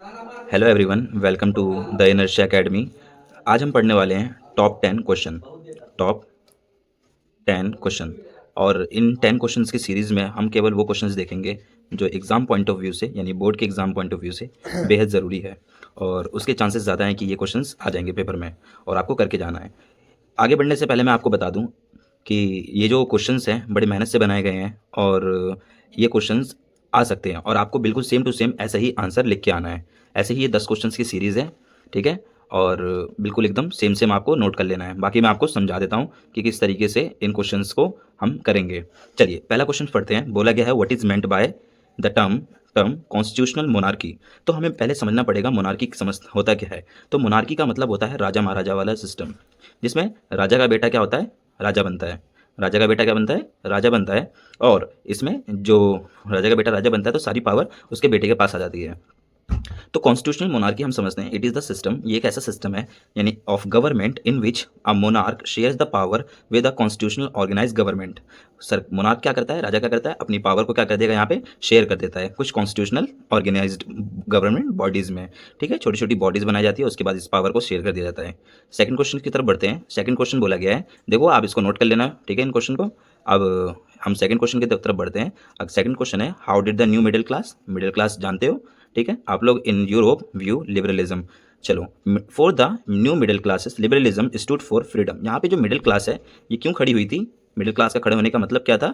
Hello everyone, welcome to the Inertia Academy. आज हम पढ़ने वाले हैं टॉप 10 क्वेश्चन। और इन 10 क्वेश्चंस की सीरीज़ में हम केवल वो क्वेश्चंस देखेंगे जो एग्ज़ाम पॉइंट ऑफ व्यू से, यानी बोर्ड के एग्ज़ाम पॉइंट ऑफ व्यू से बेहद ज़रूरी है, और उसके चांसेस ज़्यादा हैं कि ये क्वेश्चंस आ जाएंगे पेपर में और आपको करके जाना है। आगे बढ़ने से पहले मैं आपको बता दूं कि ये जो क्वेश्चंस हैं बड़ी मेहनत से बनाए गए हैं, और ये क्वेश्चंस आ सकते हैं और आपको बिल्कुल सेम टू सेम ऐसे ही आंसर लिख के आना है। ऐसे ही ये 10 क्वेश्चंस की सीरीज़ है, ठीक है। और बिल्कुल एकदम सेम सेम आपको नोट कर लेना है। बाकी मैं आपको समझा देता हूँ कि किस तरीके से इन क्वेश्चंस को हम करेंगे। चलिए पहला क्वेश्चन पढ़ते हैं। बोला गया है what is meant by the term term constitutional monarchy. तो हमें पहले समझना पड़ेगा मोनार्की समझ होता क्या है। तो मोनार्की का मतलब होता है राजा महाराजा वाला सिस्टम, जिसमें राजा का बेटा क्या होता है, राजा बनता है। राजा का बेटा क्या बनता है, राजा बनता है। और इसमें जो राजा का बेटा राजा बनता है तो सारी पावर उसके बेटे के पास आ जाती है। तो कॉन्स्टिट्यूशनल मोनार्की हम समझते हैं, इट इज़ द सिस्टम, ये एक ऐसा सिस्टम है यानी of government in which a monarch shares the power with a constitutional organize government. Sir monarch क्या करता है, राजा क्या करता है, अपनी पावर को क्या कर देगा, यहाँ पे शेयर कर देता है कुछ कॉन्स्टिट्यूशनल ऑर्गेनाइज्ड गवर्नमेंट बॉडीज़ में। ठीक है, छोटी छोटी बॉडीज़ बनाई जाती है, उसके बाद इस पावर को शेयर कर दिया जाता है। सेकंड क्वेश्चन की तरफ बढ़ते हैं। सेकंड क्वेश्चन बोला गया है, देखो आप इसको नोट कर लेना, ठीक है, इन क्वेश्चन को। अब हम सेकंड क्वेश्चन की तरफ बढ़ते हैं। अब सेकंड क्वेश्चन है, how did the new middle class, middle class जानते हो, ठीक है आप लोग, इन यूरोप व्यू लिबरलिज्म। चलो, for the new middle classes liberalism stood for freedom. यहाँ पे जो मिडिल क्लास है ये क्यों खड़ी हुई थी, मिडिल क्लास का खड़े होने का मतलब क्या था,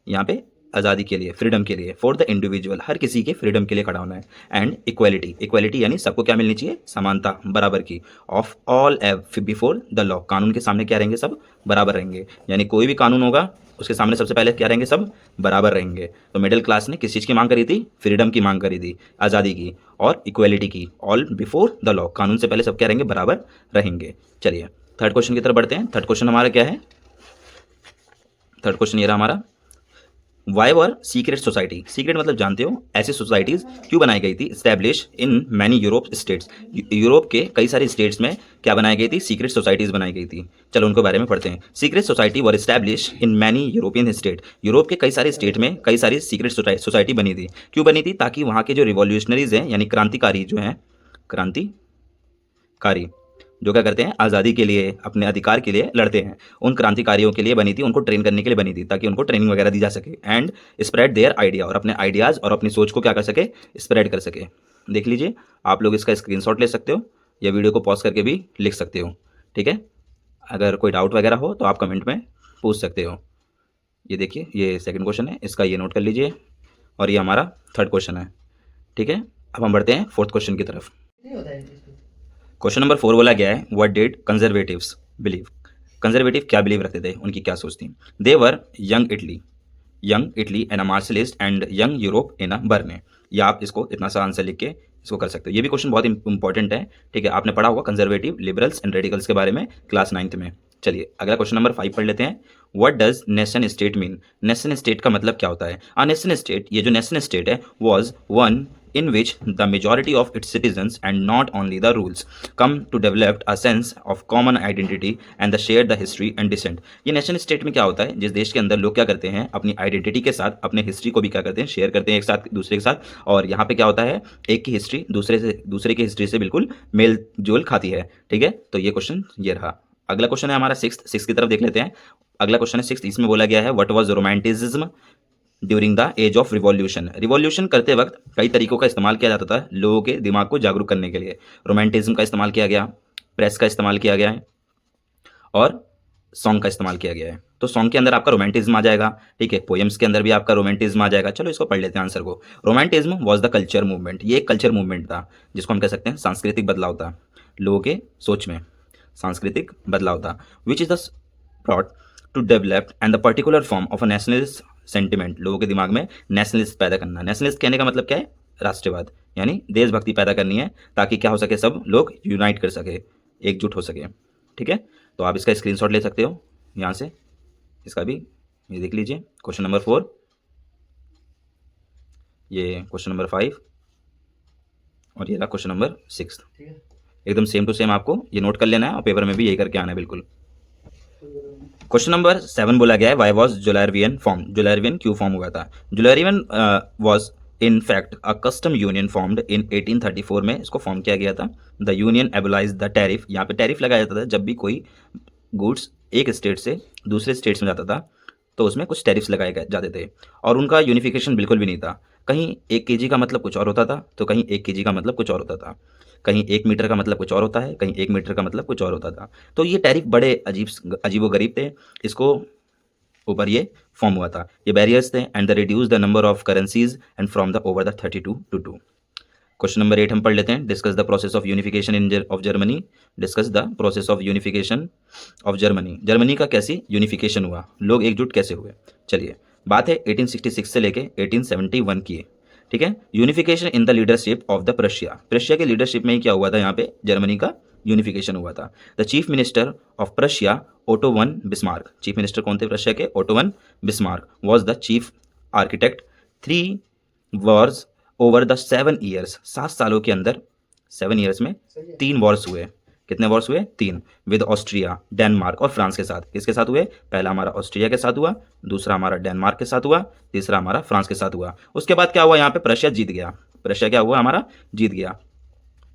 यहाँ पे आज़ादी के लिए, फ्रीडम के लिए, फॉर द इंडिविजुअल, हर किसी के फ्रीडम के लिए खड़ा होना है। एंड इक्वालिटी, इक्वालिटी यानी सबको क्या मिलनी चाहिए, समानता, बराबर की। Of all before the law, कानून के सामने क्या रहेंगे, सब बराबर रहेंगे। यानी कोई भी कानून होगा उसके सामने सबसे पहले क्या रहेंगे, सब बराबर रहेंगे। तो मिडिल क्लास ने किस चीज़ की मांग करी थी, फ्रीडम की मांग करी थी, आज़ादी की और इक्वालिटी की। ऑल बिफोर द लॉ, कानून से पहले सब क्या रहेंगे, बराबर रहेंगे। चलिए थर्ड क्वेश्चन की तरफ बढ़ते हैं। थर्ड क्वेश्चन हमारा क्या है, थर्ड क्वेश्चन ये रहा हमारा, why were secret society, secret मतलब जानते हो, ऐसी सोसाइटीज़ क्यों बनाई गई थी, establish in many Europe states, Europe के कई सारे स्टेट्स में क्या बनाई गई थी, सीक्रेट सोसाइटीज़ बनाई गई थी। चलो उनको बारे में पढ़ते हैं। Secret society were establish in many European state, Europe के कई सारे स्टेट में कई सारी सीक्रेट सोसाइटी बनी थी। क्यों बनी थी, ताकि वहाँ के जो रिवॉल्यूशनरीज हैं यानी क्रांतिकारी जो हैं, क्रांतिकारी जो क्या करते हैं, आज़ादी के लिए, अपने अधिकार के लिए लड़ते हैं, उन क्रांतिकारियों के लिए बनी थी, उनको ट्रेन करने के लिए बनी थी, ताकि उनको ट्रेनिंग वगैरह दी जा सके। एंड स्प्रेड देयर आइडिया, और अपने आइडियाज़ और अपनी सोच को क्या कर सके, स्प्रेड कर सके। देख लीजिए, आप लोग इसका स्क्रीनशॉट ले सकते हो या वीडियो को पॉज करके भी लिख सकते हो, ठीक है। अगर कोई डाउट वगैरह हो तो आप कमेंट में पूछ सकते हो। ये देखिए, ये सेकंड क्वेश्चन है, इसका ये नोट कर लीजिए, और ये हमारा थर्ड क्वेश्चन है, ठीक है। अब हम बढ़ते हैं फोर्थ क्वेश्चन की तरफ। क्वेश्चन नंबर 4 बोला गया है, what did conservatives believe, conservative क्या बिलीव रखते थे, उनकी क्या सोच थी। They were young Italy and a मार्शलिस्ट and young Europe in a Berne. या आप इसको इतना सा आंसर लिख के इसको कर सकते हो। ये भी क्वेश्चन बहुत इंपॉर्टेंट है, ठीक है, आपने पढ़ा होगा कंजर्वेटिव, लिबरल्स एंड रेडिकल्स के बारे में क्लास 9th में। चलिए अगला क्वेश्चन नंबर 5 पढ़ लेते हैं। What does nation state mean, nation state का मतलब क्या होता है। अ नेशन स्टेट, ये जो नेशन स्टेट है, was one in which the majority of its citizens and not only the rules come to develop a sense of common identity and the share the history and descent। ये nation state में क्या होता है, जिस देश के अंदर लोग क्या करते हैं, अपनी आइडेंटिटी के साथ अपने हिस्ट्री को भी क्या करते हैं, शेयर करते हैं एक साथ दूसरे के साथ। और यहाँ पे क्या होता है, एक की हिस्ट्री दूसरे की हिस्ट्री से बिल्कुल मेल जोल खाती है, ठीक है। तो ये क्वेश्चन ये रहा। अगला क्वेश्चन है हमारा सिक्स की तरफ देख लेते हैं। अगला क्वेश्चन है 6, इसमें बोला गया है, what was romanticism during the age of revolution. Revolution करते वक्त कई तरीकों का इस्तेमाल किया जाता था लोगों के दिमाग को जागरूक करने के लिए। रोमांटिज्म का इस्तेमाल किया गया, प्रेस का इस्तेमाल किया गया है, और सॉन्ग का इस्तेमाल किया गया है। तो सॉन्ग के अंदर आपका रोमांटिज्म आ जाएगा, ठीक है, पोएम्स के अंदर भी आपका रोमांटिज्म आ जाएगा। चलो इसको पढ़ लेते हैं आंसर को। Romanticism was the culture movement, ये एक कल्चर मूवमेंट था, जिसको हम कह सकते हैं सांस्कृतिक बदलाव था, लोगों के सोच में सांस्कृतिक बदलाव था। Which is the brought to develop and the particular form of a nationalist sentiment, लोगों के दिमाग में नेशनलिस्ट पैदा करना। नेशनलिस्ट कहने का मतलब क्या है, राष्ट्रवाद, यानी देशभक्ति पैदा करनी है, ताकि क्या हो सके, सब लोग यूनाइट कर सके, एकजुट हो सके, ठीक है। तो आप इसका स्क्रीनशॉट ले सकते हो यहाँ से, इसका भी ये देख लीजिए। क्वेश्चन नंबर 4, ये क्वेश्चन नंबर 5, और ये रहा क्वेश्चन नंबर 6। एकदम सेम टू सेम आपको ये नोट कर लेना है और पेपर में भी यही करके आना है बिल्कुल। क्वेश्चन नंबर 7 बोला गया है, why was Zollverein form, Zollverein क्यों फॉर्म हुआ था। Zollverein was in fact a customs union formed in 1834 में इसको फॉर्म किया गया था। The union abolish the tariff, यहाँ पे टैरिफ लगाया जाता था जब भी कोई गुड्स एक स्टेट से दूसरे स्टेट्स में जाता था तो उसमें कुछ टैरिफ्स लगाए जाते थे और उनका यूनिफिकेशन बिल्कुल भी नहीं था। कहीं 1 केजी का मतलब कुछ और होता था तो कहीं 1 केजी का मतलब कुछ और होता था, कहीं 1 मीटर का मतलब कुछ और होता है, कहीं 1 मीटर का मतलब कुछ और होता था। तो ये टैरिफ बड़े अजीबो-गरीब थे। इसको ऊपर ये फॉर्म हुआ था। ये बैरियर्स थे and the reduce the number of currencies and from the over the 32 to 2। Question number 8 हम पढ़ लेते हैं। Discuss the process of unification in of Germany. Discuss the process of unification of Germany. Germany का कैसी unification हुआ, लोग एकजुट कैसे हुए। चलिए, बात है 1866 से लेके 1871 की है, ठीक है। Unification in the leadership of the Prussia, Prussia के लीडरशिप में ही क्या हुआ था, यहाँ पे जर्मनी का यूनिफिकेशन हुआ था। The chief minister of Prussia auto von Bismarck, chief minister कौन थे प्रशिया के, auto von Bismarck was the chief architect. 3 Wars over the 7 years, 7 सालों के अंदर 7 ईयर्स में 3 वॉर्स हुए। कितने वॉर्स हुए, 3, विद ऑस्ट्रिया, डेनमार्क और फ्रांस के साथ। किसके साथ हुए, पहला हमारा ऑस्ट्रिया के साथ हुआ, दूसरा हमारा डेनमार्क के साथ हुआ, तीसरा हमारा फ्रांस के साथ हुआ। उसके बाद क्या हुआ, यहाँ पे प्रशिया जीत गया। प्रशिया क्या हुआ, हमारा जीत गया,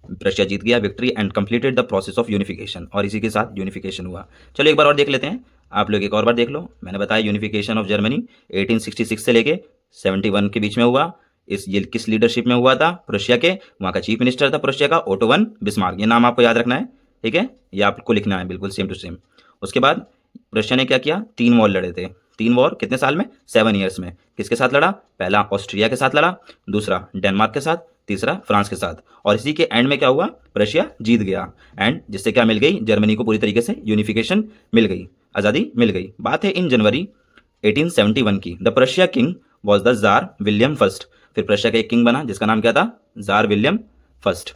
प्रशिया जीत गया, victory and completed the process of unification, और इसी के साथ यूनिफिकेशन हुआ। चलो एक बार और देख लेते हैं, आप लोग एक और बार देख लो। मैंने बताया यूनिफिकेशन ऑफ जर्मनी 1866 से लेके 71 के बीच में हुआ। ये किस लीडरशिप में हुआ था, प्रशिया के। वहाँ का चीफ मिनिस्टर था प्रशिया का ओटो वन बिस्मार्क, ये नाम आपको याद रखना है, ठीक है, ये आपको लिखना है बिल्कुल सेम टू सेम। उसके बाद प्रशिया ने क्या किया, 3 वॉर लड़े थे। 3 वॉर कितने साल में, 7 ईयर्स में। किसके साथ लड़ा, पहला ऑस्ट्रिया के साथ लड़ा, दूसरा डेनमार्क के साथ, तीसरा फ्रांस के साथ, और इसी के एंड में क्या हुआ, प्रशिया जीत गया। एंड जिससे क्या मिल गई, जर्मनी को पूरी तरीके से यूनिफिकेशन मिल गई, आज़ादी मिल गई। बात है इन जनवरी 1871 की। The Prussia king was the jar William first, फिर प्रशिया का एक किंग बना जिसका नाम क्या था, jar William first.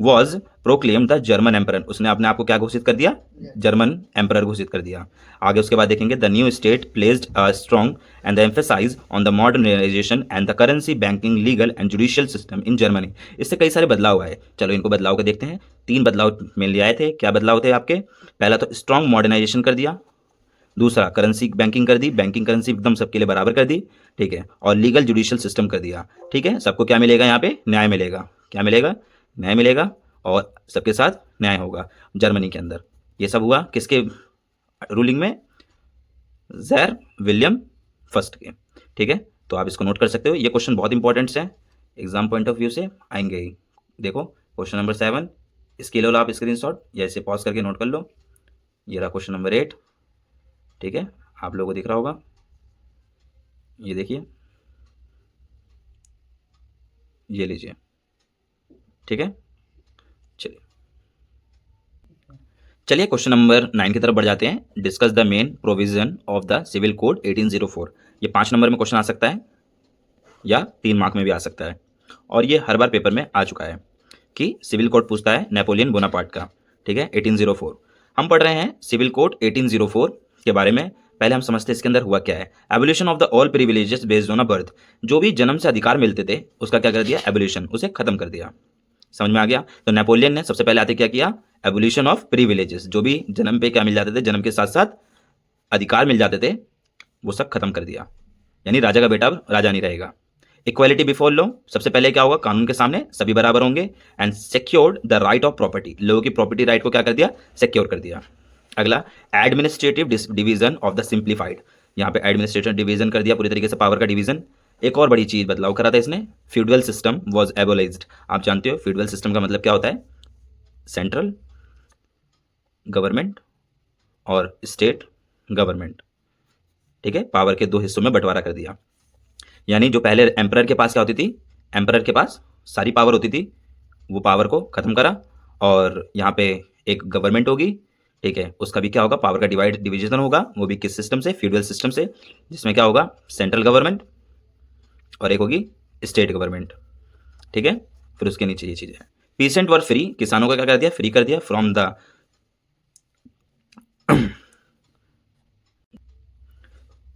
Was proclaim the German emperor, उसने अपने आप को क्या घोषित कर दिया, जर्मन एम्परर घोषित कर दिया। आगे उसके बाद देखेंगे, the new state placed a strong and the emphasize on the modernization and the currency, banking, legal and judicial system in Germany. इससे कई सारे बदलाव आए, चलो इनको बदलाव को देखते हैं। 3 बदलाव मेनली आए थे। क्या बदलाव थे आपके, पहला तो स्ट्रॉन्ग मॉडर्नाइजेशन कर दिया, दूसरा करेंसी बैंकिंग कर दी, बैंकिंग करेंसी एकदम सबके लिए बराबर कर दी, ठीक है, और लीगल जुडिशियल सिस्टम कर दिया, ठीक है। सबको क्या मिलेगा, यहाँ पे न्याय मिलेगा, क्या मिलेगा, न्याय मिलेगा, और सबके साथ न्याय होगा जर्मनी के अंदर। ये सब हुआ किसके रूलिंग में, ज़ार विलियम फर्स्ट के, ठीक है। तो आप इसको नोट कर सकते हो, ये क्वेश्चन बहुत इंपॉर्टेंट है, एग्जाम पॉइंट ऑफ व्यू से आएंगे ही। देखो क्वेश्चन नंबर 7, इसके लिए आप स्क्रीनशॉट या इसे पॉज करके नोट कर लो। ये रहा क्वेश्चन नंबर 8, ठीक है, आप लोगों को दिख रहा होगा, ये देखिए, ये लीजिए, ठीक है। चलिए क्वेश्चन नंबर 9 की तरफ बढ़ जाते हैं। Discuss the main provision of the civil code 1804। ये 5 नंबर में क्वेश्चन आ सकता है या 3 मार्क में भी आ सकता है, और ये हर बार पेपर में आ चुका है कि सिविल कोड पूछता है नेपोलियन बोनापार्ट का, ठीक है, 1804। हम पढ़ रहे हैं सिविल कोड 1804 के बारे में। पहले हम समझते हैं इसके अंदर हुआ क्या है। Abolition of the all privileges based on a birth, जो भी जन्म से अधिकार मिलते थे उसका क्या कर दिया, एबोल्यूशन, उसे खत्म कर दिया। समझ में आ गया। तो नेपोलियन ने सबसे पहले आते क्या किया, एबोल्यूशन ऑफ प्रिविलेजेस, जो भी जन्म पे क्या मिल जाते थे, जन्म के साथ साथ अधिकार मिल जाते थे, वो सब खत्म कर दिया। यानी राजा का बेटा अब राजा नहीं रहेगा। इक्वालिटी बिफोर लॉ, सबसे पहले क्या होगा, कानून के सामने सभी बराबर होंगे। And secured the right of property, लोगों की प्रॉपर्टी राइट को क्या कर दिया, सिक्योर कर दिया। अगला administrative division of the simplified, यहाँ पे एडमिनिस्ट्रेटिव डिवीजन कर दिया, पूरी तरीके से पावर का डिवीजन। एक और बड़ी चीज बदलाव करा था इसने, फ्यूडल सिस्टम वॉज एबोलाइज्ड। आप जानते हो फ्यूडल सिस्टम का मतलब क्या होता है, सेंट्रल गवर्नमेंट और स्टेट गवर्नमेंट, ठीक है, पावर के 2 हिस्सों में बंटवारा कर दिया। यानी जो पहले एम्परर के पास क्या होती थी, एम्परर के पास सारी पावर होती थी, वो पावर को खत्म करा, और यहाँ पे एक गवर्नमेंट होगी, ठीक है, उसका भी क्या होगा, पावर का डिवीजन होगा, वो भी किस सिस्टम से, फ्यूडल सिस्टम से, जिसमें क्या होगा, सेंट्रल गवर्नमेंट और एक होगी स्टेट गवर्नमेंट, ठीक है। फिर उसके नीचे ये चीज़ है, पीसेंट वर फ्री, किसानों का क्या कर दिया, फ्री कर दिया, from the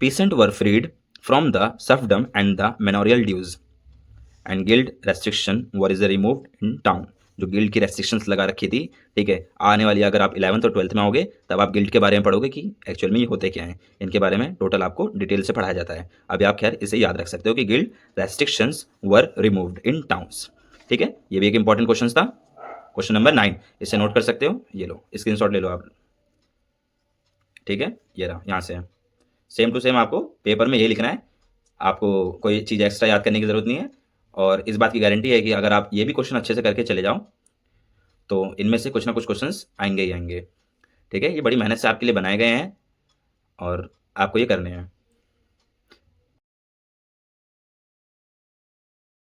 peasants were freed from the serfdom and the manorial dues and guild restriction was removed in town। जो गिल्ड की रेस्ट्रिक्शंस लगा रखी थी, ठीक है, आने वाली अगर आप 11th और 12th में आओगे तब आप गिल्ड के बारे में पढ़ोगे कि एक्चुअल में ये होते क्या हैं, इनके बारे में टोटल आपको डिटेल से पढ़ाया जाता है। अभी आप खैर इसे याद रख सकते हो कि guild restrictions were removed in towns, ठीक है, ये भी एक इंपॉर्टेंट क्वेश्चन था। क्वेश्चन नंबर 9 इसे नोट कर सकते हो, ये लो स्क्रीनशॉट ले लो आप, ठीक है, ये रहा, यहाँ से सेम टू सेम आपको पेपर में ये लिखना है, आपको कोई चीज़ एक्स्ट्रा याद करने की ज़रूरत नहीं है। और इस बात की गारंटी है कि अगर आप ये भी क्वेश्चन अच्छे से करके चले जाओ तो इनमें से कुछ ना कुछ क्वेश्चंस आएंगे ही आएंगे, ठीक है। ये बड़ी मेहनत से आपके लिए बनाए गए हैं और आपको ये करने हैं।